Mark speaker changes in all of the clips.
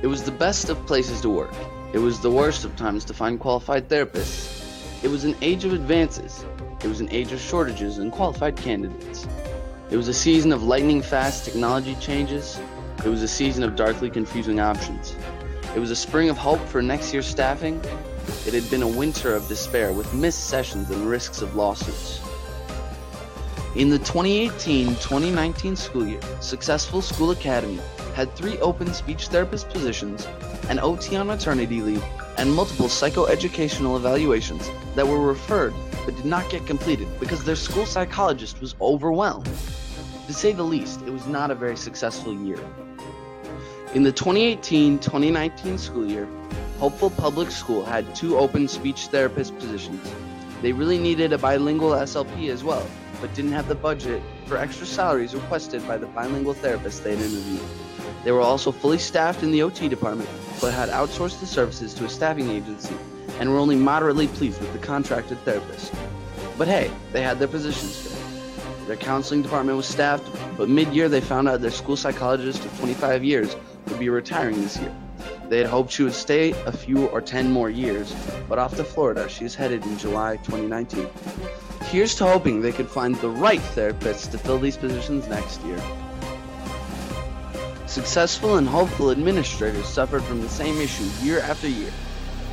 Speaker 1: It was the best of places to work. It was the worst of times to find qualified therapists. It was an age of advances. It was an age of shortages and qualified candidates. It was a season of lightning-fast technology changes. It was a season of darkly confusing options. It was a spring of hope for next year's staffing. It had been a winter of despair with missed sessions and risks of lawsuits. In the 2018-2019 school year, Successful School Academy had 3 open speech therapist positions, an OT on maternity leave, and multiple psychoeducational evaluations that were referred but did not get completed because their school psychologist was overwhelmed. To say the least, it was not a very successful year. In the 2018-2019 school year, Hopeful Public School had 2 open speech therapist positions. They really needed a bilingual SLP as well, but didn't have the budget for extra salaries requested by the bilingual therapists they'd interviewed. They were also fully staffed in the OT department, but had outsourced the services to a staffing agency and were only moderately pleased with the contracted therapist. But hey, they had their positions filled. Their counseling department was staffed, but mid-year they found out their school psychologist of 25 years would be retiring this year. They had hoped she would stay a few or 10 more years, but off to Florida she is headed in July 2019. Here's to hoping they could find the right therapists to fill these positions next year. Successful and hopeful administrators suffered from the same issue year after year.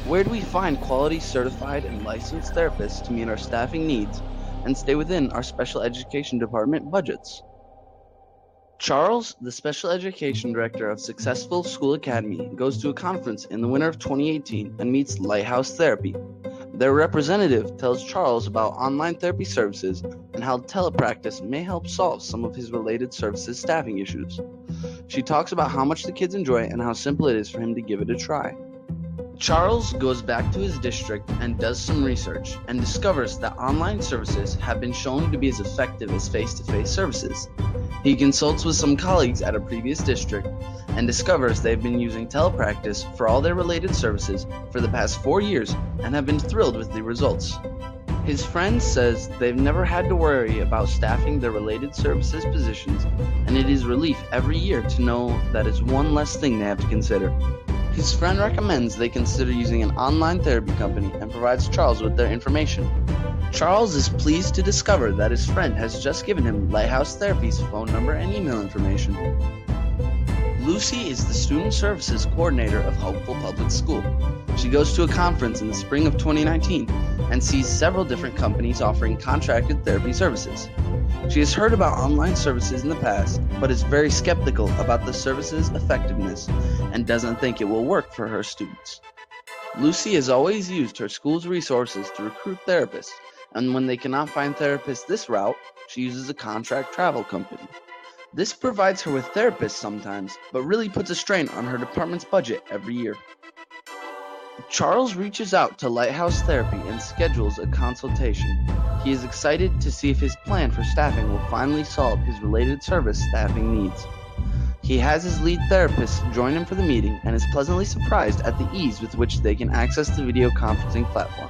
Speaker 1: Where do we find quality certified and licensed therapists to meet our staffing needs and stay within our special education department budgets? Charles, the special education director of Successful School Academy, goes to a conference in the winter of 2018 and meets Lighthouse Therapy. Their representative tells Charles about online therapy services and how telepractice may help solve some of his related services staffing issues. She talks about how much the kids enjoy and how simple it is for him to give it a try. Charles goes back to his district and does some research and discovers that online services have been shown to be as effective as face-to-face services. He consults with some colleagues at a previous district and discovers they've been using telepractice for all their related services for the past 4 years and have been thrilled with the results. His friend says they've never had to worry about staffing their related services positions, and it is relief every year to know that it's one less thing they have to consider. His friend recommends they consider using an online therapy company and provides Charles with their information. Charles is pleased to discover that his friend has just given him Lighthouse Therapy's phone number and email information. Lucy is the Student Services Coordinator of Hopeful Public School. She goes to a conference in the spring of 2019 and sees several different companies offering contracted therapy services. She has heard about online services in the past, but is very skeptical about the service's effectiveness and doesn't think it will work for her students. Lucy has always used her school's resources to recruit therapists, and when they cannot find therapists this route, she uses a contract travel company. This provides her with therapists sometimes, but really puts a strain on her department's budget every year. Charles reaches out to Lighthouse Therapy and schedules a consultation. He is excited to see if his plan for staffing will finally solve his related service staffing needs. He has his lead therapist join him for the meeting and is pleasantly surprised at the ease with which they can access the video conferencing platform.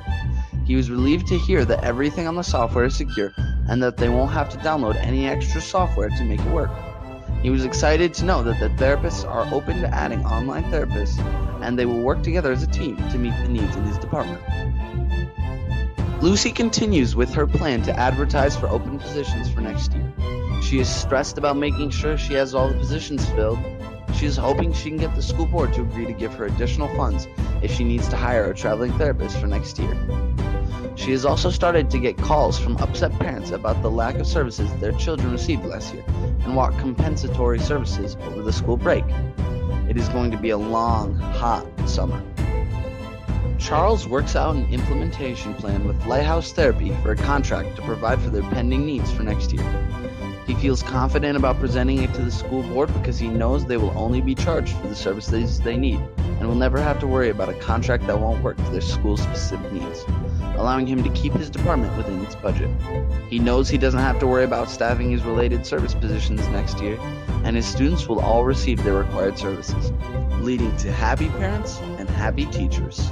Speaker 1: He was relieved to hear that everything on the software is secure and that they won't have to download any extra software to make it work. He was excited to know that the therapists are open to adding online therapists and they will work together as a team to meet the needs in his department. Lucy continues with her plan to advertise for open positions for next year. She is stressed about making sure she has all the positions filled. She is hoping she can get the school board to agree to give her additional funds if she needs to hire a traveling therapist for next year. She has also started to get calls from upset parents about the lack of services their children received last year and want compensatory services over the school break. It is going to be a long, hot summer. Charles works out an implementation plan with Lighthouse Therapy for a contract to provide for their pending needs for next year. He feels confident about presenting it to the school board because he knows they will only be charged for the services they need and will never have to worry about a contract that won't work for their school's specific needs, allowing him to keep his department within its budget. He knows he doesn't have to worry about staffing his related service positions next year, and his students will all receive their required services, leading to happy parents and happy teachers.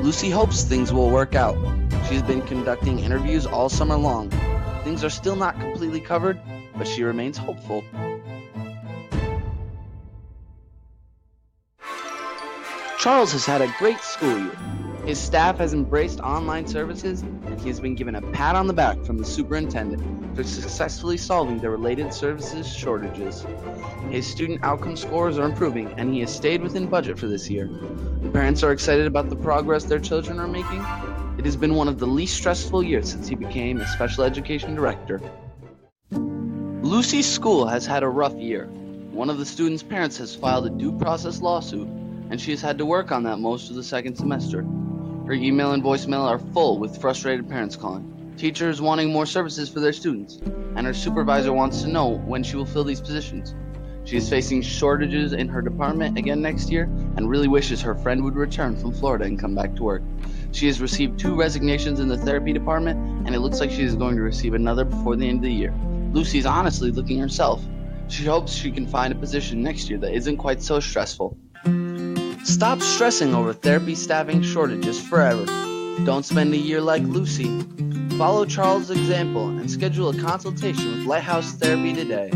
Speaker 1: Lucy hopes things will work out. She's been conducting interviews all summer long. Things are still not completely covered, but she remains hopeful. Charles has had a great school year. His staff has embraced online services, and he has been given a pat on the back from the superintendent for successfully solving the related services shortages. His student outcome scores are improving, and he has stayed within budget for this year. The parents are excited about the progress their children are making. It has been one of the least stressful years since he became a special education director. Lucy's school has had a rough year. One of the students' parents has filed a due process lawsuit, and she has had to work on that most of the second semester. Her email and voicemail are full with frustrated parents calling, teachers wanting more services for their students, and her supervisor wants to know when she will fill these positions. She is facing shortages in her department again next year and really wishes her friend would return from Florida and come back to work. She has received 2 resignations in the therapy department, and it looks like she is going to receive another before the end of the year. Lucy is honestly looking herself. She hopes she can find a position next year that isn't quite so stressful. Stop stressing over therapy staffing shortages forever. Don't spend a year like Lucy. Follow Charles' example and schedule a consultation with Lighthouse Therapy today.